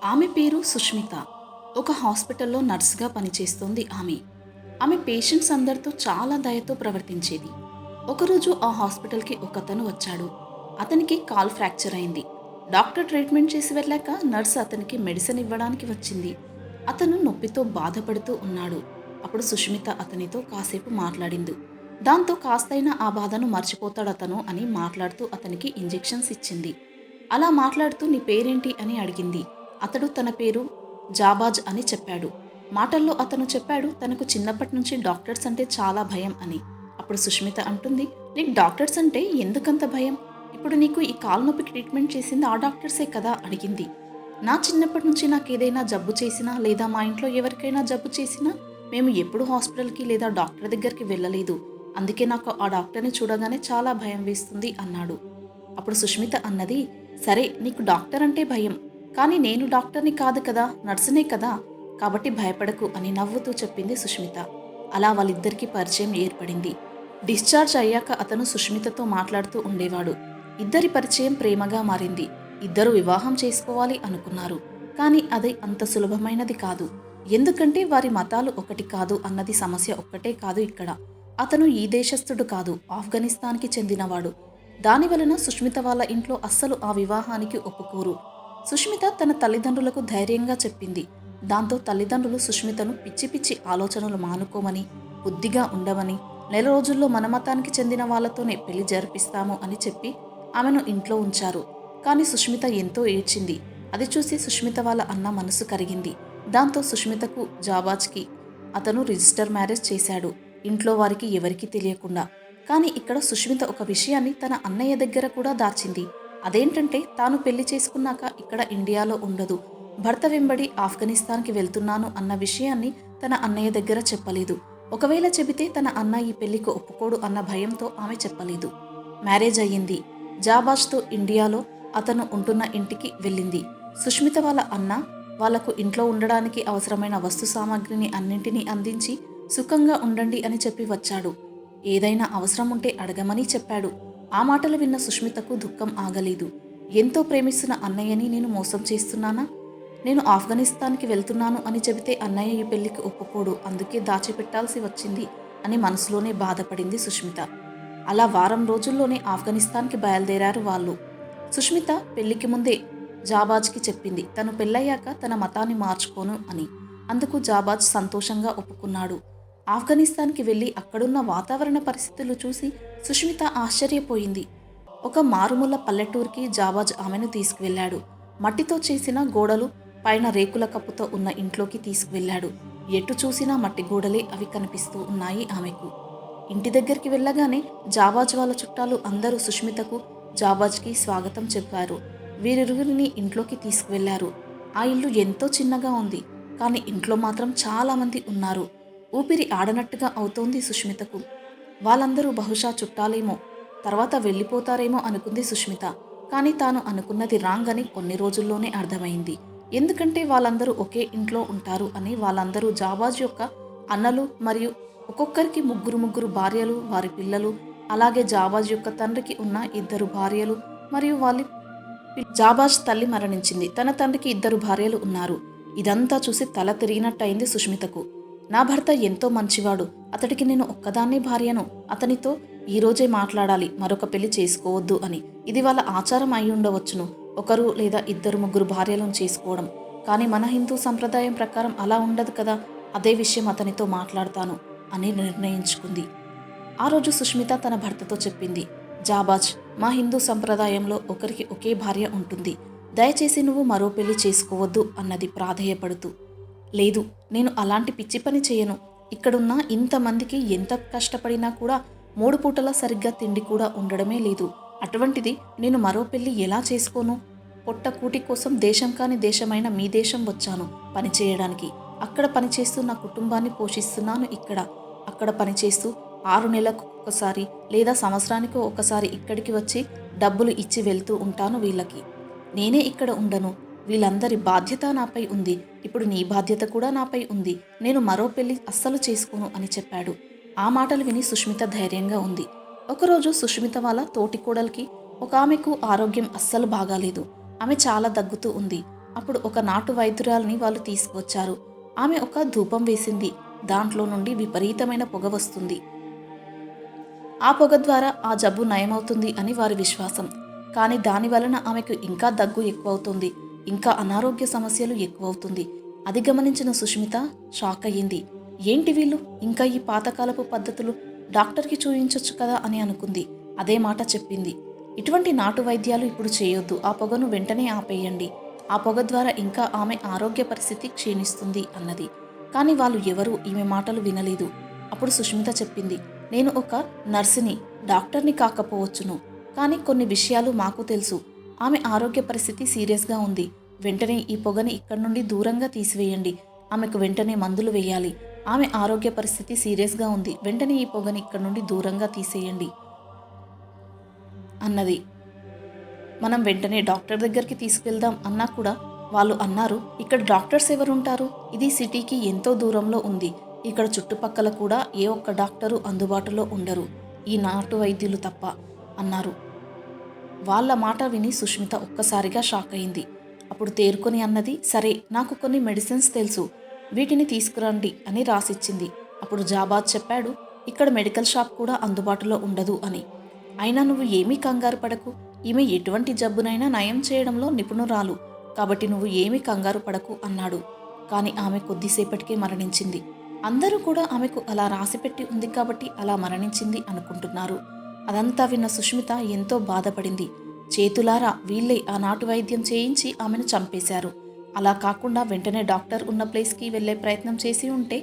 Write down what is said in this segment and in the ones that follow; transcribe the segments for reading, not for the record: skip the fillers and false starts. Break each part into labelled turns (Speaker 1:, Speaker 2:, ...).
Speaker 1: ఆమె పేరు సుష్మిత. ఒక హాస్పిటల్లో నర్సుగా పనిచేస్తోంది ఆమె. ఆమె పేషెంట్స్ అందరితో చాలా దయతో ప్రవర్తించేది. ఒకరోజు ఆ హాస్పిటల్‌కి ఒకతను వచ్చాడు. అతనికి కాలు ఫ్రాక్చర్ అయింది. డాక్టర్ ట్రీట్మెంట్ చేసి వెళ్ళాక నర్స్ అతనికి మెడిసిన్ ఇవ్వడానికి వచ్చింది. అతను నొప్పితో బాధపడుతూ ఉన్నాడు. అప్పుడు సుష్మిత అతనితో కాసేపు మాట్లాడింది. దాంతో కాస్తైనా ఆ బాధను మర్చిపోతాడతను అని మాట్లాడుతూ అతనికి ఇంజెక్షన్స్ ఇచ్చింది. అలా మాట్లాడుతూ నీ పేరేంటి అని అడిగింది. అతడు తన పేరు జాబాజ్ అని చెప్పాడు. మాటల్లో అతను చెప్పాడు తనకు చిన్నప్పటి నుంచి డాక్టర్స్ అంటే చాలా భయం అని. అప్పుడు సుష్మిత అంటుంది, నీకు డాక్టర్స్ అంటే ఎందుకంత భయం? ఇప్పుడు నీకు ఈ కాలు నొప్పికి ట్రీట్మెంట్ చేసింది ఆ డాక్టర్సే కదా అడిగింది. నా చిన్నప్పటి నుంచి నాకేదైనా జబ్బు చేసినా లేదా మా ఇంట్లో ఎవరికైనా జబ్బు చేసినా మేము ఎప్పుడు హాస్పిటల్కి లేదా డాక్టర్ దగ్గరికి వెళ్ళలేదు. అందుకే నాకు ఆ డాక్టర్ని చూడగానే చాలా భయం వేస్తుంది అన్నాడు. అప్పుడు సుష్మిత అన్నది, సరే నీకు డాక్టర్ అంటే భయం, కానీ నేను డాక్టర్ని కాదు కదా, నర్సునే కదా, కాబట్టి భయపడకు అని నవ్వుతూ చెప్పింది సుష్మిత. అలా వాళ్ళిద్దరికీ పరిచయం ఏర్పడింది. డిశ్చార్జ్ అయ్యాక అతను సుష్మితతో మాట్లాడుతూ ఉండేవాడు. ఇద్దరి పరిచయం ప్రేమగా మారింది. ఇద్దరు వివాహం చేసుకోవాలి అనుకున్నారు. కానీ అది అంత సులభమైనది కాదు. ఎందుకంటే వారి మతాలు ఒకటి కాదు అన్నది సమస్య ఒక్కటే కాదు ఇక్కడ. అతను ఈ దేశస్థుడు కాదు, ఆఫ్ఘనిస్తాన్కి చెందినవాడు. దానివలన సుష్మిత వాళ్ళ ఇంట్లో అస్సలు ఆ వివాహానికి ఒప్పుకోరు. సుష్మిత తన తల్లిదండ్రులకు ధైర్యంగా చెప్పింది. దాంతో తల్లిదండ్రులు సుష్మితను పిచ్చి పిచ్చి ఆలోచనలు మానుకోమని, బుద్ధిగా ఉండమని, నెల రోజుల్లో మన మతానికి చెందిన వాళ్ళతోనే పెళ్లి జరిపిస్తాము అని చెప్పి ఆమెను ఇంట్లో ఉంచారు. కానీ సుష్మిత ఎంతో ఏడ్చింది. అది చూసి సుష్మిత వాళ్ళ అన్న మనసు కరిగింది. దాంతో సుష్మితకు జాబాజ్కి అతను రిజిస్టర్ మ్యారేజ్ చేశాడు, ఇంట్లో వారికి ఎవరికీ తెలియకుండా. కానీ ఇక్కడ సుష్మిత ఒక విషయాన్ని తన అన్నయ్య దగ్గర కూడా దాచింది. అదేంటంటే తాను పెళ్లి చేసుకున్నాక ఇక్కడ ఇండియాలో ఉండదు, భర్త వెంబడి ఆఫ్ఘనిస్తాన్కి వెళ్తున్నాను అన్న విషయాన్ని తన అన్నయ్య దగ్గర చెప్పలేదు. ఒకవేళ చెబితే తన అన్న ఈ పెళ్లికి ఒప్పుకోడు అన్న భయంతో ఆమె చెప్పలేదు. మ్యారేజ్ అయ్యింది. జాబాజ్తో ఇండియాలో అతను ఉంటున్న ఇంటికి వెళ్ళింది. సుష్మిత వాళ్ళ అన్న వాళ్లకు ఇంట్లో ఉండడానికి అవసరమైన వస్తు సామాగ్రిని అన్నింటినీ అందించి సుఖంగా ఉండండి అని చెప్పి వచ్చాడు. ఏదైనా అవసరం ఉంటే అడగమని చెప్పాడు. ఆ మాటలు విన్న సుష్మితకు దుఃఖం ఆగలేదు. ఎంతో ప్రేమిస్తున్న అన్నయ్యని నేను మోసం చేస్తున్నానా? నేను ఆఫ్ఘనిస్తాన్కి వెళ్తున్నాను అని చెబితే అన్నయ్య ఈ పెళ్లికి ఒప్పుకోడు, అందుకే దాచిపెట్టాల్సి వచ్చింది అని మనసులోనే బాధపడింది సుష్మిత. అలా వారం రోజుల్లోనే ఆఫ్ఘనిస్తాన్కి బయలుదేరారు వాళ్ళు. సుష్మిత పెళ్లికి ముందే జాబాజ్కి చెప్పింది తను పెళ్ళయ్యాక తన మతాన్ని మార్చుకోను అని. అందుకు జాబాజ్ సంతోషంగా ఒప్పుకున్నాడు. ఆఫ్ఘనిస్తాన్కి వెళ్ళి అక్కడున్న వాతావరణ పరిస్థితులు చూసి సుష్మిత ఆశ్చర్యపోయింది. ఒక మారుమూల పల్లెటూరికి జాబాజ్ ఆమెను తీసుకువెళ్ళాడు. మట్టితో చేసిన గోడలు, పైన రేకుల కప్పుతో ఉన్న ఇంట్లోకి తీసుకువెళ్ళాడు. ఎటు చూసినా మట్టి గోడలే అవి కనిపిస్తూ ఉన్నాయి ఆమెకు. ఇంటి దగ్గరికి వెళ్ళగానే జాబాజ్ వాళ్ళ చుట్టాలు అందరూ సుష్మితకు, జాబాజ్కి స్వాగతం చెప్పారు. వీరిరువురిని ఇంట్లోకి తీసుకువెళ్లారు. ఆ ఇల్లు ఎంతో చిన్నగా ఉంది, కానీ ఇంట్లో మాత్రం చాలామంది ఉన్నారు. ఊపిరి ఆడనట్టుగా అవుతోంది సుష్మితకు. వాళ్ళందరూ బహుశా చుట్టాలేమో, తర్వాత వెళ్ళిపోతారేమో అనుకుంది సుష్మిత. కానీ తాను అనుకున్నది రాంగ్ అని కొన్ని రోజుల్లోనే అర్థమైంది. ఎందుకంటే వాళ్ళందరూ ఒకే ఇంట్లో ఉంటారు అని. వాళ్ళందరూ జాబాజ్ యొక్క అన్నలు మరియు ఒక్కొక్కరికి ముగ్గురు భార్యలు, వారి పిల్లలు, అలాగే జాబాజ్ యొక్క తండ్రికి ఉన్న 2 భార్యలు మరియు జాబాజ్ తల్లి మరణించింది. తన తండ్రికి 2 భార్యలు ఉన్నారు. ఇదంతా చూసి తల తిరిగినట్టయింది సుష్మితకు. నా భర్త ఎంతో మంచివాడు, అతడికి నేను ఒక్కదాన్నే భార్యను, అతనితో ఈరోజే మాట్లాడాలి, మరొక పెళ్లి చేసుకోవద్దు అని. ఇది వాళ్ళ ఆచారం అయి ఉండవచ్చును, 1 లేదా 2, 3 భార్యలను చేసుకోవడం. కానీ మన హిందూ సంప్రదాయం ప్రకారం అలా ఉండదు కదా. అదే విషయం అతనితో మాట్లాడతాను అని నిర్ణయించుకుంది. ఆ రోజు సుష్మిత తన భర్తతో చెప్పింది, జాబాజ్, మా హిందూ సంప్రదాయంలో ఒకరికి ఒకే భార్య ఉంటుంది, దయచేసి నువ్వు మరో పెళ్లి చేసుకోవద్దు అన్నది ప్రాధేయపడుతూ. లేదు, నేను అలాంటి పిచ్చి పని చేయను. ఇక్కడున్న ఇంతమందికి ఎంత కష్టపడినా కూడా 3 పూటలా సరిగ్గా తిండి కూడా ఉండడమే లేదు. అటువంటిది నేను మరో పెళ్లి ఎలా చేసుకోను? పొట్ట కూటి కోసం దేశం కాని దేశమైన మీ దేశం వచ్చాను పని చేయడానికి. అక్కడ పనిచేస్తూ నా కుటుంబాన్ని పోషిస్తున్నాను. అక్కడ పనిచేస్తూ 6 నెలలకు ఒకసారి లేదా సంవత్సరానికి ఒకసారి ఇక్కడికి వచ్చి డబ్బులు ఇచ్చి వెళ్తూ ఉంటాను వీళ్ళకి. నేనే ఇక్కడ ఉండను. వీళ్ళందరి బాధ్యత నాపై ఉంది. ఇప్పుడు నీ బాధ్యత కూడా నాపై ఉంది. నేను మరో పెళ్లి అస్సలు చేసుకోను అని చెప్పాడు. ఆ మాటలు విని సుష్మిత ధైర్యంగా ఉంది. ఒకరోజు సుష్మిత వాళ్ళ తోటి కోడలికి ఒక ఆమెకు ఆరోగ్యం అస్సలు బాగాలేదు. ఆమె చాలా దగ్గుతూ ఉంది. అప్పుడు ఒక నాటు వైద్యురాల్ని వాళ్ళు తీసుకువచ్చారు. ఆమె ఒక ధూపం వేసింది. దాంట్లో నుండి విపరీతమైన పొగ వస్తుంది. ఆ పొగ ద్వారా ఆ జబ్బు నయమవుతుంది అని వారి విశ్వాసం. కానీ దాని వలన ఆమెకు ఇంకా దగ్గు ఎక్కువవుతుంది. ఇంకా అనారోగ్య సమస్యలు ఎక్కువవుతుంది. అది గమనించిన సుష్మిత షాక్ అయ్యింది. ఏంటి వీళ్ళు ఇంకా ఈ పాతకాలపు పద్ధతులు, డాక్టర్కి చూయించొచ్చు కదా అని అనుకుంది. అదే మాట చెప్పింది. ఇటువంటి నాటు వైద్యాలు ఇప్పుడు చేయొద్దు. ఆ పొగను వెంటనే ఆపేయండి. ఆ పొగ ద్వారా ఇంకా ఆమె ఆరోగ్య పరిస్థితి క్షీణిస్తుంది అన్నది. కానీ వాళ్ళు ఎవరూ ఈమె మాటలు వినలేదు. అప్పుడు సుష్మిత చెప్పింది, నేను ఒక నర్సుని, డాక్టర్ని కాకపోవచ్చును. కానీ కొన్ని విషయాలు మాకు తెలుసు. ఆమె ఆరోగ్య పరిస్థితి సీరియస్గా ఉంది. వెంటనే ఈ పొగని ఇక్కడి నుండి దూరంగా తీసివేయండి. ఆమెకు వెంటనే మందులు వేయాలి. ఆమె ఆరోగ్య పరిస్థితి సీరియస్గా ఉంది. వెంటనే ఈ పొగని ఇక్కడి నుండి దూరంగా తీసేయండి అన్నది. మనం వెంటనే డాక్టర్ దగ్గరికి తీసుకెళ్దాం అన్నా కూడా వాళ్ళు అన్నారు, ఇక్కడ డాక్టర్స్ ఎవరుంటారు? ఇది సిటీకి ఎంతో దూరంలో ఉంది. ఇక్కడ చుట్టుపక్కల కూడా ఏ ఒక్క డాక్టరు అందుబాటులో ఉండరు, ఈ నాటు వైద్యులు తప్ప అన్నారు. వాళ్ళ మాట విని సుష్మిత ఒక్కసారిగా షాక్ అయింది. అప్పుడు తేరుకొని అన్నది, సరే నాకు కొన్ని మెడిసిన్స్ తెలుసు, వీటిని తీసుకురండి అని రాసిచ్చింది. అప్పుడు జాబాద్ చెప్పాడు, ఇక్కడ మెడికల్ షాప్ కూడా అందుబాటులో ఉండదు అని. అయినా నువ్వు ఏమీ కంగారు పడకు, ఈమె ఎటువంటి జబ్బునైనా నయం చేయడంలో నిపుణురాలు, కాబట్టి నువ్వు ఏమీ కంగారు పడకు అన్నాడు. కానీ ఆమె కొద్దిసేపటికే మరణించింది. అందరూ కూడా ఆమెకు అలా రాసిపెట్టి ఉంది కాబట్టి అలా మరణించింది అనుకుంటున్నారు. అదంతా విన్న సుష్మిత ఎంతో బాధపడింది. చేతులారా వీళ్ళే ఆ నాటు వైద్యం చేయించి ఆమెను చంపేశారు. అలా కాకుండా వెంటనే డాక్టర్ ఉన్న ప్లేస్కి వెళ్లే ప్రయత్నం చేసి ఉంటే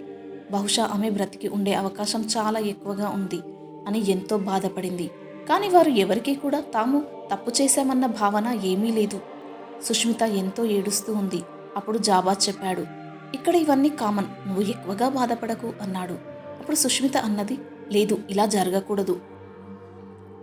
Speaker 1: బహుశా ఆమె బ్రతికి ఉండే అవకాశం చాలా ఎక్కువగా ఉంది అని ఎంతో బాధపడింది. కానీ వారు ఎవరికీ కూడా తాము తప్పు చేశామన్న భావన ఏమీ లేదు. సుష్మిత ఎంతో ఏడుస్తూ ఉంది. అప్పుడు జాబాద్ చెప్పాడు, ఇక్కడ ఇవన్నీ కామన్, నువ్వు ఎక్కువగా బాధపడకు అన్నాడు. అప్పుడు సుష్మిత అన్నది, లేదు ఇలా జరగకూడదు.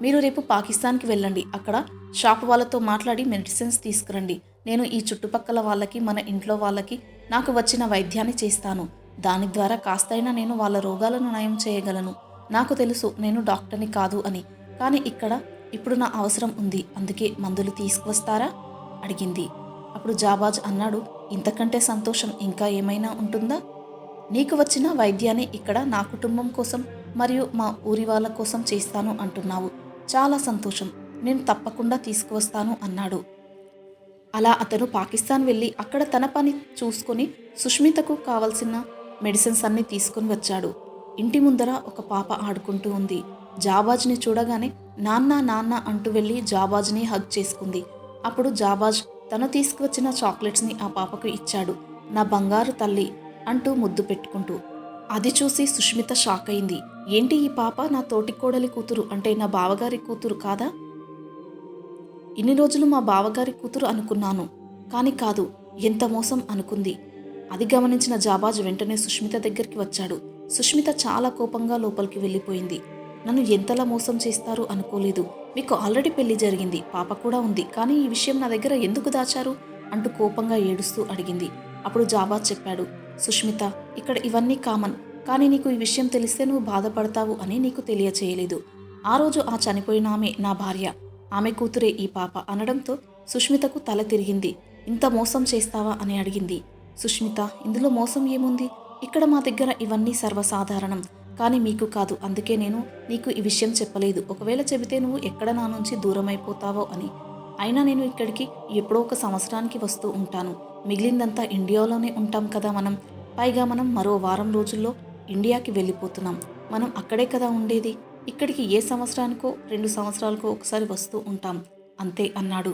Speaker 1: మీరు రేపు పాకిస్తాన్కి వెళ్ళండి. అక్కడ షాప్ వాళ్ళతో మాట్లాడి మెడిసిన్స్ తీసుకురండి. నేను ఈ చుట్టుపక్కల వాళ్ళకి, మన ఇంట్లో వాళ్ళకి నాకు వచ్చిన వైద్యాన్ని చేస్తాను. దాని ద్వారా కాస్తైనా నేను వాళ్ళ రోగాలను నయం చేయగలను. నాకు తెలుసు నేను డాక్టర్ని కాదు అని. కానీ ఇక్కడ ఇప్పుడు నా అవసరం ఉంది, అందుకే మందులు తీసుకువస్తారా అడిగింది. అప్పుడు జాబాజ్ అన్నాడు, ఇంతకంటే సంతోషం ఇంకా ఏమైనా ఉంటుందా? నీకు వచ్చిన వైద్యాన్ని ఇక్కడ నా కుటుంబం కోసం మరియు మా ఊరి వాళ్ళ కోసం చేస్తాను అంటున్నావు. చాలా సంతోషం, నేను తప్పకుండా తీసుకువస్తాను అన్నాడు. అలా అతను పాకిస్తాన్ వెళ్ళి అక్కడ తన పని చూసుకొని సుష్మితకు కావలసిన మెడిసిన్స్ అన్నీ తీసుకుని వచ్చాడు. ఇంటి ముందర ఒక పాప ఆడుకుంటూ ఉంది. జాబాజ్ని చూడగానే నాన్న నాన్న అంటూ వెళ్ళి జాబాజ్ని హగ్ చేసుకుంది. అప్పుడు జాబాజ్ తను తీసుకువచ్చిన చాక్లెట్స్ని ఆ పాపకు ఇచ్చాడు. నా బంగారు తల్లి అంటూ ముద్దు పెట్టుకుంటూ. అది చూసి సుష్మిత షాక్ అయింది. ఏంటి ఈ పాప నా తోటి కోడలి కూతురు, అంటే నా బావగారి కూతురు కాదా? ఇన్ని రోజులు మా బావగారి కూతురు అనుకున్నాను, కానీ కాదు, ఎంత మోసం అనుకుంది. అది గమనించిన జాబాజ్ వెంటనే సుష్మిత దగ్గరికి వచ్చాడు. సుష్మిత చాలా కోపంగా లోపలికి వెళ్ళిపోయింది. నన్ను ఎంతలా మోసం చేస్తారు అనుకోలేదు. మీకు ఆల్రెడీ పెళ్లి జరిగింది, పాప కూడా ఉంది, కానీ ఈ విషయం నా దగ్గర ఎందుకు దాచారు అంటూ కోపంగా ఏడుస్తూ అడిగింది. అప్పుడు జాబాజ్ చెప్పాడు, సుష్మిత ఇక్కడ ఇవన్నీ కామన్, కానీ నీకు ఈ విషయం తెలిస్తే నువ్వు బాధపడతావు అని నీకు తెలియచేయలేదు. ఆ రోజు ఆ చనిపోయిన ఆమె నా భార్య, ఆమె కూతురే ఈ పాప అనడంతో సుష్మితకు తల తిరిగింది. ఇంత మోసం చేస్తావా అని అడిగింది. సుష్మిత, ఇందులో మోసం ఏముంది? ఇక్కడ మా దగ్గర ఇవన్నీ సర్వసాధారణం, కానీ మీకు కాదు, అందుకే నేను నీకు ఈ విషయం చెప్పలేదు. ఒకవేళ చెబితే నువ్వు ఎక్కడ నా నుంచి దూరమైపోతావో అని. అయినా నేను ఇక్కడికి ఎప్పుడో ఒక సంవత్సరానికి వస్తూ ఉంటాను, మిగిలిందంతా ఇండియాలోనే ఉంటాం కదా మనం. పైగా మనం మరో వారం రోజుల్లో ఇండియాకి వెళ్ళిపోతున్నాం. మనం అక్కడే కదా ఉండేది. ఇక్కడికి ఏ సంవత్సరానికో 2 సంవత్సరాలకో ఒకసారి వస్తూ ఉంటాం అంతే అన్నాడు.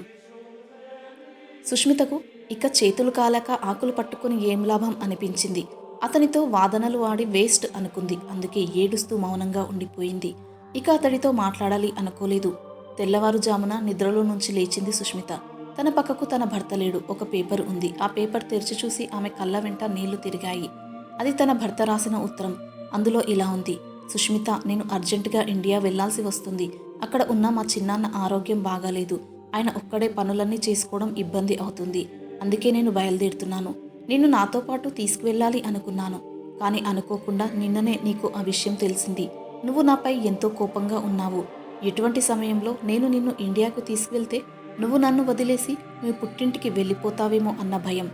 Speaker 1: సుష్మితకు ఇక చేతులు కాలాక ఆకులు పట్టుకుని ఏం లాభం అనిపించింది. అతనితో వాదనలు ఆడి వేస్ట్ అనుకుంది. అందుకే ఏడుస్తూ మౌనంగా ఉండిపోయింది. ఇక అతడితో మాట్లాడాలి అనుకోలేదు. తెల్లవారుజామున నిద్రలో నుంచి లేచింది సుష్మిత. తన పక్కకు తన భర్త లేడు. ఒక పేపర్ ఉంది. ఆ పేపర్ తెరిచి చూసి ఆమె కళ్ళ వెంట నీళ్లు తిరిగాయి. అది తన భర్త రాసిన ఉత్తరం. అందులో ఇలా ఉంది, సుష్మిత, నేను అర్జెంటుగా ఇండియా వెళ్లాల్సి వస్తుంది. అక్కడ ఉన్న మా చిన్నాన్న ఆరోగ్యం బాగాలేదు. ఆయన ఒక్కడే పనులన్నీ చేసుకోవడం ఇబ్బంది అవుతుంది. అందుకే నేను బయలుదేరుతున్నాను. నిన్ను నాతో పాటు తీసుకువెళ్ళాలి అనుకున్నాను, కానీ అనుకోకుండా నిన్ననే నీకు ఆ విషయం తెలిసింది. నువ్వు నాపై ఎంతో కోపంగా ఉన్నావు. ఎటువంటి సమయంలో నేను నిన్ను ఇండియాకు తీసుకువెళ్తే నువ్వు నన్ను వదిలేసి మీ పుట్టింటికి వెళ్ళిపోతావేమో అన్న భయం.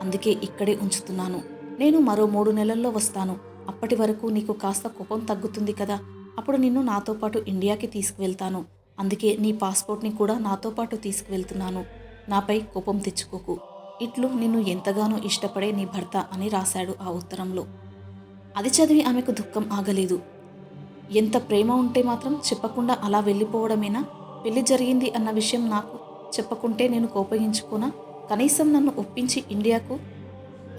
Speaker 1: అందుకే ఇక్కడే ఉంచుతున్నాను. నేను మరో 3 నెలల్లో వస్తాను. అప్పటి వరకు నీకు కాస్త కోపం తగ్గుతుంది కదా. అప్పుడు నిన్ను నాతో పాటు ఇండియాకి తీసుకువెళ్తాను. అందుకే నీ పాస్పోర్ట్ని కూడా నాతో పాటు తీసుకువెళ్తున్నాను. నాపై కోపం తెచ్చుకోకు. ఇట్లు నిన్ను ఎంతగానో ఇష్టపడే నీ భర్త అని రాశాడు ఆ ఉత్తరంలో. అది చదివి ఆమెకు దుఃఖం ఆగలేదు. ఎంత ప్రేమ ఉంటే మాత్రం చెప్పకుండా అలా వెళ్ళిపోవడమేనా? పెళ్లి జరిగింది అన్న విషయం నాకు చెప్పకుంటే నేను కోపగించుకోనా? కనీసం నన్ను ఒప్పించి ఇండియాకు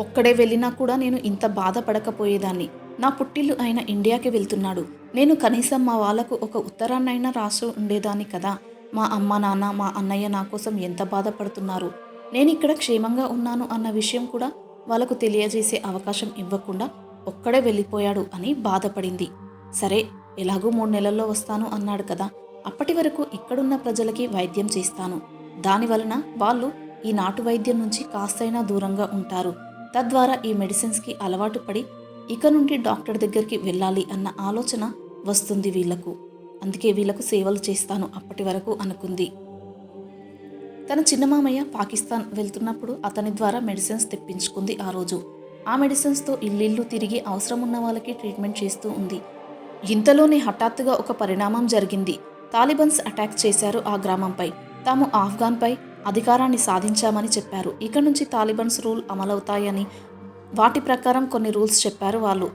Speaker 1: ఒక్కడే వెళ్ళినా కూడా నేను ఇంత బాధపడకపోయేదాన్ని. నా పుట్టిల్లు అయిన ఇండియాకి వెళ్తున్నాడు. నేను కనీసం మా వాళ్లకు ఒక ఉత్తరాన్నైనా రాసి ఉండేదాన్ని కదా. మా అమ్మ నాన్న మా అన్నయ్య నా కోసం ఎంత బాధపడుతున్నారు. నేనిక్కడ క్షేమంగా ఉన్నాను అన్న విషయం కూడా వాళ్ళకు తెలియజేసే అవకాశం ఇవ్వకుండా ఒక్కడే వెళ్ళిపోయాడు అని బాధపడింది. సరే, ఎలాగూ 3 నెలల్లో వస్తాను అన్నాడు కదా. అప్పటి వరకు ఇక్కడున్న ప్రజలకి వైద్యం చేస్తాను. దానివలన వాళ్ళు ఈ నాటు వైద్యం నుంచి కాస్తైనా దూరంగా ఉంటారు. తద్వారా ఈ మెడిసిన్స్కి అలవాటు పడి ఇక నుండి డాక్టర్ దగ్గరికి వెళ్ళాలి అన్న ఆలోచన వస్తుంది వీళ్లకు. అందుకే వీళ్లకు సేవలు చేస్తాను అప్పటి వరకు అనుకుంది. తన చిన్నమామయ్య పాకిస్తాన్ వెళ్తున్నప్పుడు అతని ద్వారా మెడిసిన్స్ తెప్పించుకుంది ఆ రోజు. ఆ మెడిసిన్స్తో ఇల్లిల్లు తిరిగి అవసరం ఉన్న వాళ్ళకి ట్రీట్మెంట్ చేస్తూ ఉంది. ఇంతలోనే హఠాత్తుగా ఒక పరిణామం జరిగింది. తాలిబన్స్ అటాక్ చేశారు ఆ గ్రామంపై. తాము ఆఫ్ఘాన్పై అధికారాన్ని సాధించామని చెప్పారు. ఇక నుంచి తాలిబన్స్ రూల్ అమలవుతాయని, వాటి ప్రకారం కొన్ని రూల్స్ చెప్పారు వాళ్ళు.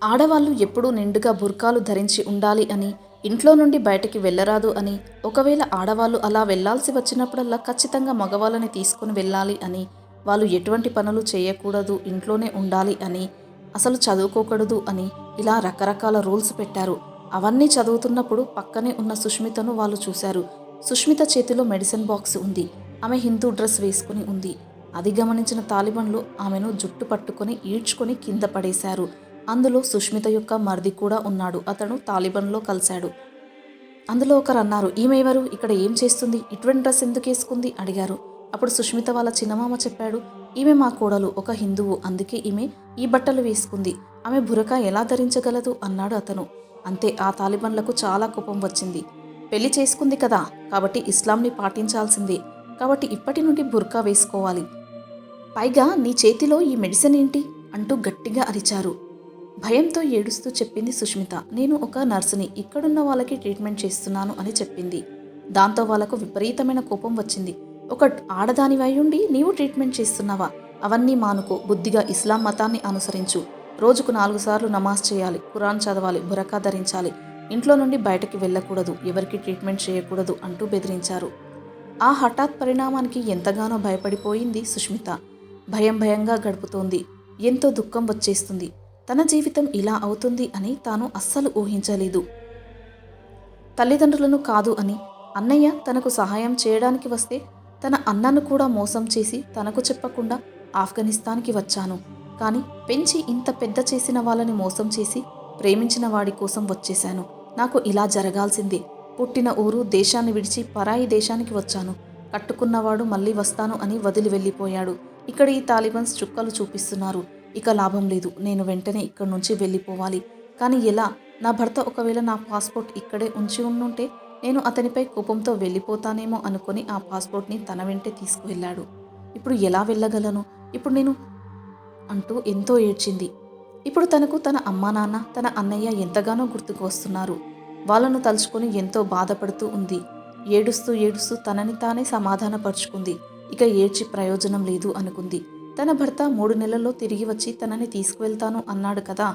Speaker 1: ఆడవాళ్లు ఎప్పుడూ నిండుగా బుర్కాలు ధరించి ఉండాలి అని, ఇంట్లో నుండి బయటికి వెళ్ళరాదు అని, ఒకవేళ ఆడవాళ్లు అలా వెళ్లాల్సి వచ్చినప్పుడల్లా ఖచ్చితంగా మగవాళ్ళని తీసుకుని వెళ్ళాలి అని, వాళ్ళు ఎటువంటి పనులు చేయకూడదు, ఇంట్లోనే ఉండాలి అని, అసలు చదువుకోకూడదు అని, ఇలా రకరకాల రూల్స్ పెట్టారు. అవన్నీ చదువుతున్నప్పుడు పక్కనే ఉన్న సుష్మితను వాళ్ళు చూశారు. సుష్మిత చేతిలో మెడిసిన్ బాక్స్ ఉంది. ఆమె హిందూ డ్రెస్ వేసుకుని ఉంది. అది గమనించిన తాలిబన్లు ఆమెను జుట్టు పట్టుకొని ఈడ్చుకొని కింద పడేశారు. అందులో సుష్మిత యొక్క మరిది కూడా ఉన్నాడు. అతను తాలిబన్లో కలిశాడు. అందులో ఒకరు అన్నారు, ఈమె ఎవరు? ఇక్కడ ఏం చేస్తుంది? ఇటువంటి డ్రెస్ ఎందుకు వేసుకుంది అడిగారు. అప్పుడు సుష్మిత వాళ్ళ చిన్నమామ చెప్పాడు, ఈమె మా కోడలు, ఒక హిందువు, అందుకే ఈమె ఈ బట్టలు వేసుకుంది. ఆమె బురకా ఎలా ధరించగలదు అన్నాడు అతను. అంతే, ఆ తాలిబన్లకు చాలా కోపం వచ్చింది. పెళ్లి చేసుకుంది కదా, కాబట్టి ఇస్లాంని పాటించాల్సిందే. కాబట్టి ఇప్పటి నుండి బుర్కా వేసుకోవాలి. పైగా నీ చేతిలో ఈ మెడిసిన్ ఏంటి అంటూ గట్టిగా అరిచారు. భయంతో ఏడుస్తూ చెప్పింది సుష్మిత, నేను ఒక నర్సుని, ఇక్కడున్న వాళ్ళకి ట్రీట్మెంట్ చేస్తున్నాను అని చెప్పింది. దాంతో వాళ్ళకు విపరీతమైన కోపం వచ్చింది. ఒక ఆడదానివై ఉండి నీవు ట్రీట్మెంట్ చేస్తున్నావా? అవన్నీ మానుకో, బుద్ధిగా ఇస్లాం మతాన్ని అనుసరించు. రోజుకు 4 సార్లు నమాజ్ చేయాలి, ఖురాన్ చదవాలి, బురకా ధరించాలి, ఇంట్లో నుండి బయటకి వెళ్ళకూడదు, ఎవరికి ట్రీట్మెంట్ చేయకూడదు అంటూ బెదిరించారు. ఆ హఠాత్ పరిణామానికి ఎంతగానో భయపడిపోయింది సుష్మిత. భయంగా గడుపుతోంది. ఎంతో దుఃఖం వచ్చేస్తుంది. తన జీవితం ఇలా అవుతుంది అని తాను అస్సలు ఊహించలేదు. తల్లిదండ్రులను కాదు అని, అన్నయ్య తనకు సహాయం చేయడానికి వస్తే తన అన్నను కూడా మోసం చేసి తనకు చెప్పకుండా ఆఫ్ఘనిస్తాన్కి వచ్చాను. కానీ పెంచి ఇంత పెద్ద చేసిన వాళ్ళని మోసం చేసి ప్రేమించిన వాడి కోసం వచ్చేశాను. నాకు ఇలా జరగాల్సిందే. పుట్టిన ఊరు, దేశాన్ని విడిచి పరాయి దేశానికి వచ్చాను. కట్టుకున్నవాడు మళ్ళీ వస్తాను అని వదిలి వెళ్ళిపోయాడు. ఇక్కడ ఈ తాలిబన్స్ చుక్కలు చూపిస్తున్నారు. ఇక లాభం లేదు. నేను వెంటనే ఇక్కడి నుంచి వెళ్ళిపోవాలి. కానీ ఎలా? నా భర్త ఒకవేళ నా పాస్పోర్ట్ ఇక్కడే ఉంచి ఉండుంటే నేను అతనిపై కోపంతో వెళ్ళిపోతానేమో అనుకొని ఆ పాస్పోర్ట్ని తన వెంటే తీసుకువెళ్ళాడు. ఇప్పుడు ఎలా వెళ్ళగలను? ఇప్పుడు నేను అంటూ ఎంతో ఏడ్చింది. ఇప్పుడు తనకు తన అమ్మా నాన్న, తన అన్నయ్య ఎంతగానో గుర్తుకు వస్తున్నారు. వాళ్ళను తలుచుకొని ఎంతో బాధపడుతూ ఉంది. ఏడుస్తూ తనని తానే సమాధానపరుచుకుంది. ఇక ఏడ్చి ప్రయోజనం లేదు అనుకుంది. తన భర్త 3 నెలల్లో తిరిగి వచ్చి తనని తీసుకువెళ్తాను అన్నాడు కదా.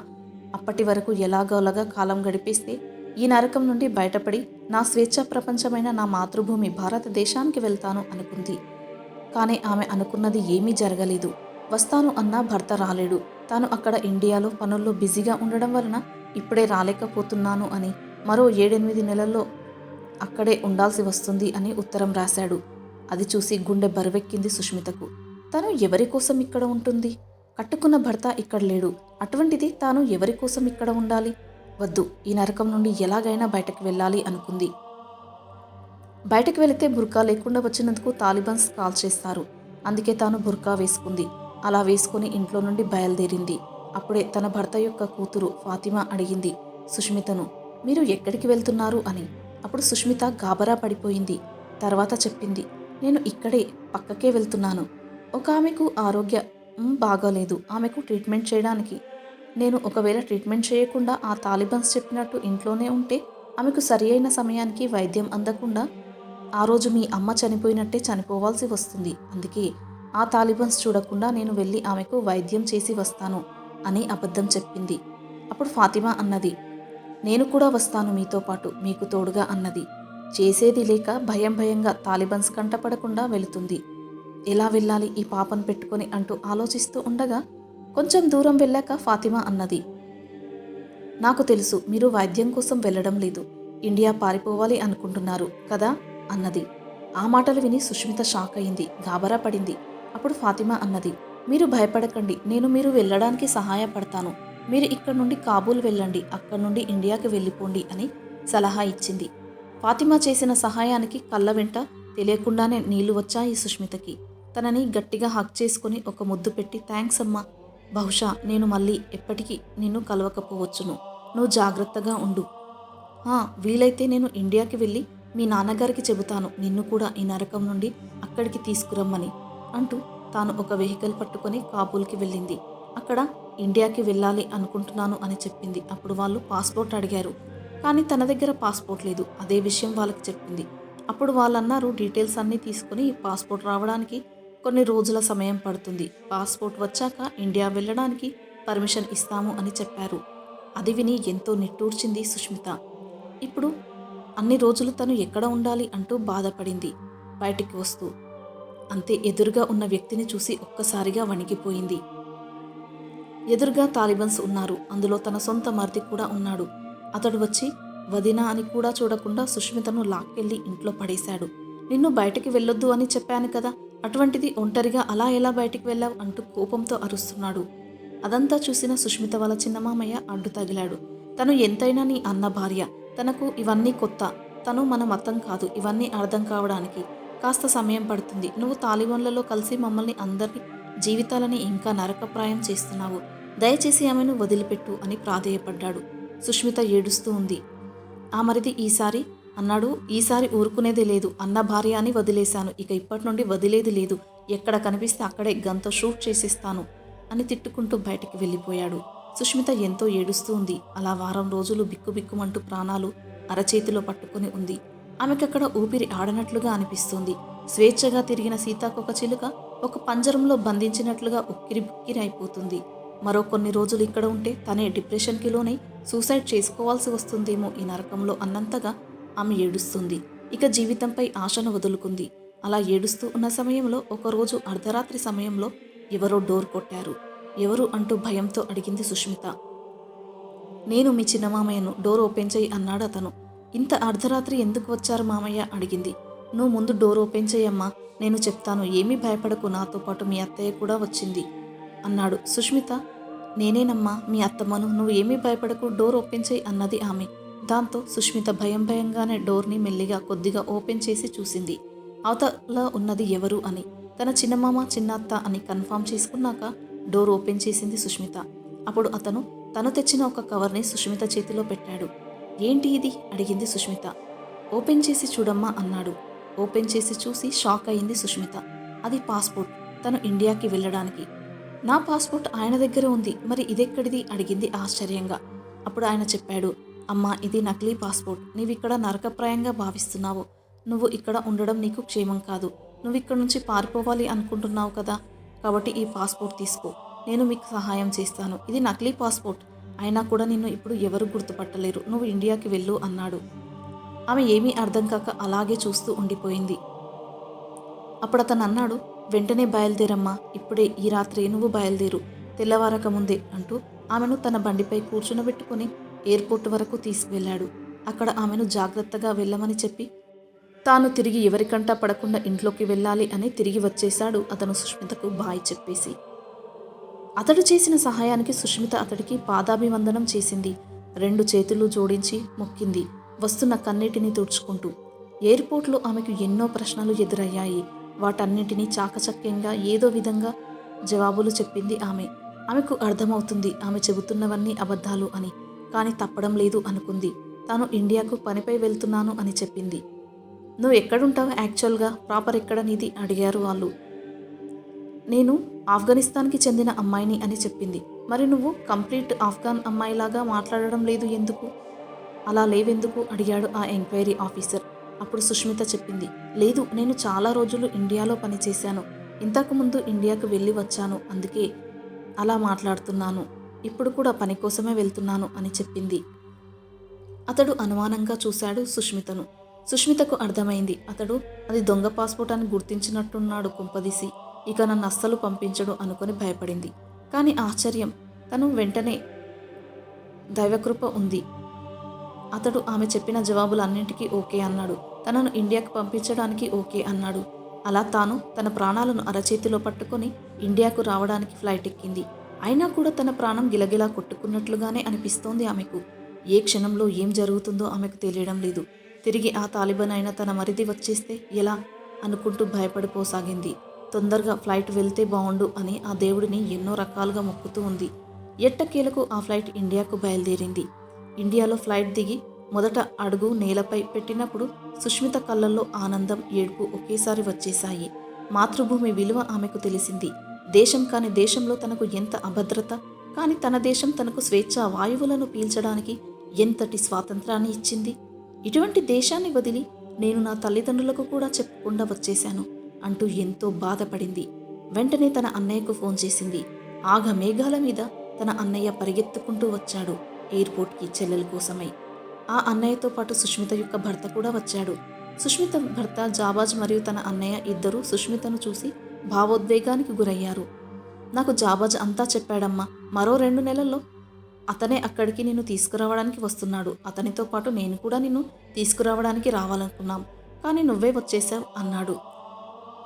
Speaker 1: అప్పటి వరకు ఎలాగోలాగా కాలం గడిపేస్తే ఈ నరకం నుండి బయటపడి నా స్వేచ్ఛా ప్రపంచమైన నా మాతృభూమి భారతదేశానికి వెళ్తాను అనుకుంది. కానీ ఆమె అనుకున్నది ఏమీ జరగలేదు. వస్తాను అన్నా భర్త రాలేడు. తాను అక్కడ ఇండియాలో పనుల్లో బిజీగా ఉండడం వలన ఇప్పుడే రాలేకపోతున్నాను అని, మరో 7-8 నెలల్లో అక్కడే ఉండాల్సి వస్తుంది అని ఉత్తరం రాశాడు. అది చూసి గుండె బరువెక్కింది సుష్మితకు. తను ఎవరి కోసం ఇక్కడ ఉంటుంది? కట్టుకున్న భర్త ఇక్కడ లేడు. అటువంటిది తాను ఎవరి కోసం ఇక్కడ ఉండాలి? వద్దు, ఈ నరకం నుండి ఎలాగైనా బయటకు వెళ్ళాలి అనుకుంది. బయటకు వెళితే బుర్కా లేకుండా వచ్చినందుకు తాలిబన్స్ కాల్ చేస్తారు. అందుకే తాను బుర్కా వేసుకుంది. అలా వేసుకుని ఇంట్లో నుండి బయలుదేరింది. అప్పుడే తన భర్త యొక్క కూతురు ఫాతిమా అడిగింది సుష్మితను, మీరు ఎక్కడికి వెళ్తున్నారు అని. అప్పుడు సుష్మిత గాబరా పడిపోయింది. తర్వాత చెప్పింది, నేను ఇక్కడే పక్కకే వెళ్తున్నాను. ఒక ఆమెకు ఆరోగ్యం బాగాలేదు. ఆమెకు ట్రీట్మెంట్ చేయడానికి. నేను ఒకవేళ ట్రీట్మెంట్ చేయకుండా ఆ తాలిబాన్స్ చెప్పినట్టు ఇంట్లోనే ఉంటే ఆమెకు సరి అయిన సమయానికి వైద్యం అందకుండా ఆ రోజు మీ అమ్మ చనిపోయినట్టే చనిపోవాల్సి వస్తుంది. అందుకే ఆ తాలిబాన్స్ చూడకుండా నేను వెళ్ళి ఆమెకు వైద్యం చేసి వస్తాను అని అబద్ధం చెప్పింది. అప్పుడు ఫాతిమా అన్నది, నేను కూడా వస్తాను మీతో పాటు, మీకు తోడుగా అన్నది. చేసేది లేక భయం భయంగా తాలిబాన్స్ కంటపడకుండా వెళుతుంది. ఎలా వెళ్ళాలి ఈ పాపను పెట్టుకొని అంటూ ఆలోచిస్తూ ఉండగా కొంచెం దూరం వెళ్ళాక ఫాతిమా అన్నది, నాకు తెలుసు మీరు వైద్యం కోసం వెళ్ళడం లేదు, ఇండియా పారిపోవాలి అనుకుంటున్నారు కదా అన్నది. ఆ మాటలు విని సుష్మిత షాక్ అయింది, గాబరా పడింది. అప్పుడు ఫాతిమా అన్నది, మీరు భయపడకండి, నేను మీరు వెళ్ళడానికి సహాయపడతాను. మీరు ఇక్కడ నుండి కాబూల్ వెళ్ళండి, అక్కడ నుండి ఇండియాకి వెళ్ళిపోండి అని సలహా ఇచ్చింది. ఫాతిమా చేసిన సహాయానికి కళ్ళ వెంట తెలియకుండానే నీళ్లు వచ్చాయి సుష్మితకి. తనని గట్టిగా హక్ చేసుకుని ఒక ముద్దు పెట్టి, థ్యాంక్స్ అమ్మా, బహుశా నేను మళ్ళీ ఎప్పటికీ నిన్ను కలవకపోవచ్చును, నువ్వు జాగ్రత్తగా ఉండు. వీలైతే నేను ఇండియాకి వెళ్ళి మీ నాన్నగారికి చెబుతాను నిన్ను కూడా ఈ నరకం నుండి అక్కడికి తీసుకురమ్మని అంటూ తాను ఒక వెహికల్ పట్టుకొని కాబూల్కి వెళ్ళింది. అక్కడ ఇండియాకి వెళ్ళాలి అనుకుంటున్నాను అని చెప్పింది. అప్పుడు వాళ్ళు పాస్పోర్ట్ అడిగారు, కానీ తన దగ్గర పాస్పోర్ట్ లేదు. అదే విషయం వాళ్ళకి చెప్పింది. అప్పుడు వాళ్ళన్నారు, డీటెయిల్స్ అన్నీ తీసుకుని పాస్పోర్ట్ రావడానికి కొన్ని రోజుల సమయం పడుతుంది, పాస్పోర్ట్ వచ్చాక ఇండియా వెళ్ళడానికి పర్మిషన్ ఇస్తాము అని చెప్పారు. అది విని ఎంతో నిట్టూర్చింది సుష్మిత. ఇప్పుడు అన్ని రోజులు తను ఎక్కడ ఉండాలి అంటూ బాధపడింది. బయటికి వస్తూ అంతే ఎదురుగా ఉన్న వ్యక్తిని చూసి ఒక్కసారిగా వణికిపోయింది. ఎదురుగా తాలిబన్స్ ఉన్నారు. అందులో తన సొంత మర్ది కూడా ఉన్నాడు. అతడు వచ్చి వదినా అని కూడా చూడకుండా సుష్మితను లాక్కెళ్ళి ఇంట్లో పడేశాడు. నిన్ను బయటికి వెళ్ళొద్దు అని చెప్పాను కదా, అటువంటిది ఒంటరిగా అలా ఎలా బయటికి వెళ్ళావు అంటూ కోపంతో అరుస్తున్నాడు. అదంతా చూసిన సుష్మిత వాళ్ళ చిన్నమామయ్య అడ్డు తగిలాడు. తను ఎంతైనా నీ అన్న భార్య, తనకు ఇవన్నీ కొత్త, తను మన మతం కాదు, ఇవన్నీ అర్థం కావడానికి కాస్త సమయం పడుతుంది. నువ్వు తాలిబాన్లలో కలిసి మమ్మల్ని అందరి జీవితాలని ఇంకా నరకప్రాయం చేస్తున్నావు, దయచేసి ఆమెను వదిలిపెట్టు అని ప్రాధేయపడ్డాడు. సుష్మిత ఏడుస్తూ ఉంది. ఆ మరిది ఈసారి అన్నాడు, ఈసారి ఊరుకునేదే లేదు, అన్న భార్య అని వదిలేశాను, ఇక ఇప్పటి నుండి వదిలేది లేదు, ఎక్కడ కనిపిస్తే అక్కడే గన్తో షూట్ చేసేస్తాను అని తిట్టుకుంటూ బయటికి వెళ్ళిపోయాడు. సుష్మిత ఎంతో ఏడుస్తూ ఉంది. అలా వారం రోజులు బిక్కుబిక్కుమంటూ ప్రాణాలు అరచేతిలో పట్టుకుని ఉంది. ఆమెకక్కడ ఊపిరి ఆడనట్లుగా అనిపిస్తుంది. స్వేచ్ఛగా తిరిగిన సీతాకొక చిలుక ఒక పంజరంలో బంధించినట్లుగా ఉక్కిరి బుక్కిరి అయిపోతుంది. మరో కొన్ని రోజులు ఇక్కడ ఉంటే తనే డిప్రెషన్కి లోనై సూసైడ్ చేసుకోవాల్సి వస్తుందేమో ఈ నరకంలో అన్నంతగా ఆమె ఏడుస్తుంది. ఇక జీవితంపై ఆశను వదులుకుంది. అలా ఏడుస్తూ ఉన్న సమయంలో ఒకరోజు అర్ధరాత్రి సమయంలో ఎవరో డోర్ కొట్టారు. ఎవరు అంటూ భయంతో అడిగింది సుష్మిత. నేను మీ చిన్న మామయ్యను, డోర్ ఓపెన్ చేయి అన్నాడు అతను. ఇంత అర్ధరాత్రి ఎందుకు వచ్చారు మామయ్య అడిగింది. నువ్వు ముందు డోర్ ఓపెన్ చేయమ్మా, నేను చెప్తాను, ఏమీ భయపడకు, నాతో పాటు మీ అత్తయ్య కూడా వచ్చింది అన్నాడు. సుష్మిత, నేనేనమ్మా మీ అత్తమ్మను, నువ్వు ఏమీ భయపడకు, డోర్ ఓపెన్ చేయి అన్నది ఆమె. దాంతో సుష్మిత భయంగానే డోర్ని మెల్లిగా కొద్దిగా ఓపెన్ చేసి చూసింది. అవతల ఉన్నది ఎవరు అని. తన చిన్నమామ చిన్నత్త అని కన్ఫామ్ చేసుకున్నాక డోర్ ఓపెన్ చేసింది సుష్మిత. అప్పుడు అతను తను తెచ్చిన ఒక కవర్ని సుష్మిత చేతిలో పెట్టాడు. ఏంటి ఇది అడిగింది సుష్మిత. ఓపెన్ చేసి చూడమ్మా అన్నాడు. ఓపెన్ చేసి చూసి షాక్ అయింది సుష్మిత. అది పాస్పోర్ట్, తను ఇండియాకి వెళ్ళడానికి. నా పాస్పోర్ట్ ఆయన దగ్గర ఉంది, మరి ఇదెక్కడిది అడిగింది ఆశ్చర్యంగా. అప్పుడు ఆయన చెప్పాడు, అమ్మా ఇది నకిలీ పాస్పోర్ట్, నీవిక్కడ నరకప్రాయంగా భావిస్తున్నావు, నువ్వు ఇక్కడ ఉండడం నీకు క్షేమం కాదు, నువ్వు ఇక్కడ నుంచి పారిపోవాలి అనుకుంటున్నావు కదా, కాబట్టి ఈ పాస్పోర్ట్ తీసుకో, నేను మీకు సహాయం చేస్తాను, ఇది నకిలీ పాస్పోర్ట్, అయినా కూడా నిన్ను ఇప్పుడు ఎవరు గుర్తుపట్టలేరు, నువ్వు ఇండియాకి వెళ్ళు అన్నాడు. ఆమె ఏమీ అర్థం కాక అలాగే చూస్తూ ఉండిపోయింది. అప్పుడు అతను అన్నాడు, వెంటనే బయలుదేరమ్మా, ఇప్పుడే ఈ రాత్రి నువ్వు బయలుదేరు, తెల్లవారక ముందే అంటూ ఆమెను తన బండిపై కూర్చునబెట్టుకుని ఎయిర్పోర్ట్ వరకు తీసుకువెళ్ళాడు. అక్కడ ఆమెను జాగ్రత్తగా వెళ్ళమని చెప్పి తాను తిరిగి ఎవరికంటా పడకుండా ఇంట్లోకి వెళ్ళాలి అని తిరిగి వచ్చేశాడు అతను సుష్మితకు బాయ్ చెప్పేసి. అతడు చేసిన సహాయానికి సుష్మిత అతడికి పాదాభివందనం చేసింది. 2 చేతులు జోడించి మొక్కింది, వస్తున్న కన్నీటిని తుడుచుకుంటూ. ఎయిర్పోర్ట్లో ఆమెకు ఎన్నో ప్రశ్నలు ఎదురయ్యాయి. వాటన్నిటినీ చాకచక్యంగా ఏదో విధంగా జవాబులు చెప్పింది ఆమె. ఆమెకు అర్థమవుతుంది ఆమె చెబుతున్నవన్నీ అబద్ధాలు అని, కానీ తప్పడం లేదు అనుకుంది. తాను ఇండియాకు పనిపై వెళ్తున్నాను అని చెప్పింది. నువ్వు ఎక్కడుంటావు యాక్చువల్గా, ప్రాపర్ ఎక్కడ నీది అడిగారు వాళ్ళు. నేను ఆఫ్ఘనిస్తాన్కి చెందిన అమ్మాయిని అని చెప్పింది. మరి నువ్వు కంప్లీట్ ఆఫ్ఘాన్ అమ్మాయిలాగా మాట్లాడడం లేదు ఎందుకు, అలా లేవెందుకు అడిగాడు ఆ ఎంక్వైరీ ఆఫీసర్. అప్పుడు సుష్మిత చెప్పింది, లేదు నేను చాలా రోజులు ఇండియాలో పనిచేశాను, ఇంతకుముందు ఇండియాకు వెళ్ళి వచ్చాను, అందుకే అలా మాట్లాడుతున్నాను, ఇప్పుడు కూడా పని కోసమే వెళ్తున్నాను అని చెప్పింది. అతడు అనుమానంగా చూశాడు సుష్మితను. సుష్మితకు అర్థమైంది, అతడు అది దొంగ పాస్పోర్ట్ అని గుర్తించినట్టున్నాడు కొంపదీసి, ఇక నన్ను అస్సలు పంపించడు అనుకొని భయపడింది. కానీ ఆశ్చర్యం, తను వెంటనే దైవకృప ఉంది, అతడు ఆమె చెప్పిన జవాబులన్నింటికీ ఓకే అన్నాడు. తనను ఇండియాకు పంపించడానికి ఓకే అన్నాడు. అలా తాను తన ప్రాణాలను అరచేతిలో పట్టుకొని ఇండియాకు రావడానికి ఫ్లైట్ ఎక్కింది. అయినా కూడా తన ప్రాణం గిలగిలా కొట్టుకున్నట్లుగానే అనిపిస్తోంది ఆమెకు. ఏ క్షణంలో ఏం జరుగుతుందో ఆమెకు తెలియడం లేదు. తిరిగి ఆ తాలిబాన్ అయిన తన మరిది వచ్చేస్తే ఎలా అనుకుంటూ భయపడిపోసాగింది. తొందరగా ఫ్లైట్ వెళ్తే బావుండు అని ఆ దేవుడిని ఎన్నో రకాలుగా మొక్కుతూ ఉంది. ఎట్టకేలకు ఆ ఫ్లైట్ ఇండియాకు బయలుదేరింది. ఇండియాలో ఫ్లైట్ దిగి మొదట అడుగు నేలపై పెట్టినప్పుడు సుష్మిత కళ్ళల్లో ఆనందం, ఏడుపు ఒకేసారి వచ్చేశాయి. మాతృభూమి విలువ ఆమెకు తెలిసింది. దేశం కాని దేశంలో తనకు ఎంత అభద్రత, కానీ తన దేశం తనకు స్వేచ్ఛా వాయువులను పీల్చడానికి ఎంతటి స్వాతంత్రాన్ని ఇచ్చింది. ఇటువంటి దేశాన్ని వదిలి నేను నా తల్లిదండ్రులకు కూడా చెప్పకుండా వచ్చేశాను అంటూ ఎంతో బాధపడింది. వెంటనే తన అన్నయ్యకు ఫోన్ చేసింది. ఆగ మేఘాల మీద తన అన్నయ్య పరిగెత్తుకుంటూ వచ్చాడు ఎయిర్పోర్ట్కి చెల్లెల కోసమై. ఆ అన్నయ్యతో పాటు సుష్మిత యొక్క భర్త కూడా వచ్చాడు. సుష్మిత భర్త జాబాజ్ మరియు తన అన్నయ్య ఇద్దరూ సుష్మితను చూసి భావోద్వేగానికి గురయ్యారు. నాకు జాబాజ్ అంతా చెప్పాడమ్మా, మరో 2 నెలల్లో అతనే అక్కడికి నిన్ను తీసుకురావడానికి వస్తున్నాడు, అతనితో పాటు నేను కూడా నిన్ను తీసుకురావడానికి రావాలనుకున్నాం, కానీ నువ్వే వచ్చేశావు అన్నాడు.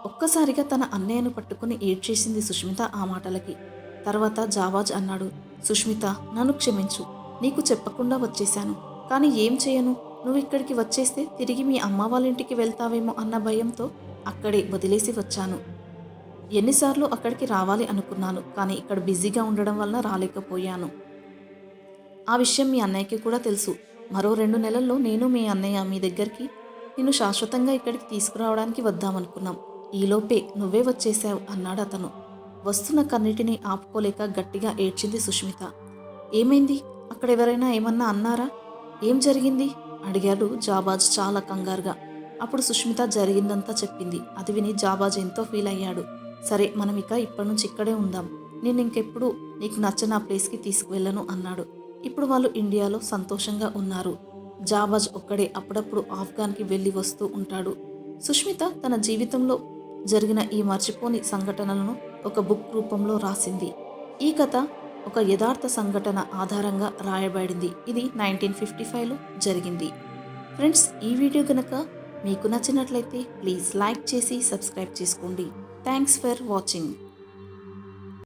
Speaker 1: ఒక్కసారిగా తన అన్నయ్యను పట్టుకుని ఏడ్చేసింది సుష్మిత ఆ మాటలకి. తర్వాత జాబాజ్ అన్నాడు, సుష్మిత నన్ను క్షమించు, నీకు చెప్పకుండా వచ్చేశాను, కానీ ఏం చేయను, నువ్వు ఇక్కడికి వచ్చేస్తే తిరిగి మీ అమ్మ వాళ్ళ ఇంటికి వెళ్తావేమో అన్న భయంతో అక్కడే వదిలేసి వచ్చాను. ఎన్నిసార్లు అక్కడికి రావాలి అనుకున్నాను, కానీ ఇక్కడ బిజీగా ఉండడం వలన రాలేకపోయాను. ఆ విషయం మీ అన్నయ్యకి కూడా తెలుసు. మరో 2 నెలల్లో నేను మీ అన్నయ్య మీ దగ్గరికి నిన్ను శాశ్వతంగా ఇక్కడికి తీసుకురావడానికి వద్దామనుకున్నాం. ఈలోపే నువ్వే వచ్చేశావు అన్నాడు అతను. వస్తున్న కన్నిటిని ఆపుకోలేక గట్టిగా ఏడ్చింది సుష్మిత. ఏమైంది, అక్కడ ఎవరైనా ఏమన్నా అన్నారా, ఏం జరిగింది అడిగాడు జాబాజ్ చాలా కంగారుగా. అప్పుడు సుష్మిత జరిగిందంతా చెప్పింది. అది విని జాబాజ్ ఎంతో ఫీల్ అయ్యాడు. సరే మనం ఇప్పటి నుంచి ఇక్కడే ఉందాం, నేను ఇంకెప్పుడు నీకు నచ్చని ఆ ప్లేస్కి తీసుకువెళ్ళను అన్నాడు. ఇప్పుడు వాళ్ళు ఇండియాలో సంతోషంగా ఉన్నారు. జాబాజ్ ఒక్కడే అప్పుడప్పుడు ఆఫ్ఘాన్కి వెళ్ళి వస్తూ ఉంటాడు. సుష్మిత తన జీవితంలో జరిగిన ఈ మర్చిపోని సంఘటనలను ఒక బుక్ రూపంలో రాసింది. ఈ కథ ఒక యథార్థ సంఘటన ఆధారంగా రాయబడింది. ఇది 1955లో జరిగింది. ఫ్రెండ్స్, ఈ వీడియో గనక మీకు నచ్చినట్లయితే ప్లీజ్ లైక్ చేసి సబ్స్క్రైబ్ చేసుకోండి. Thanks for watching.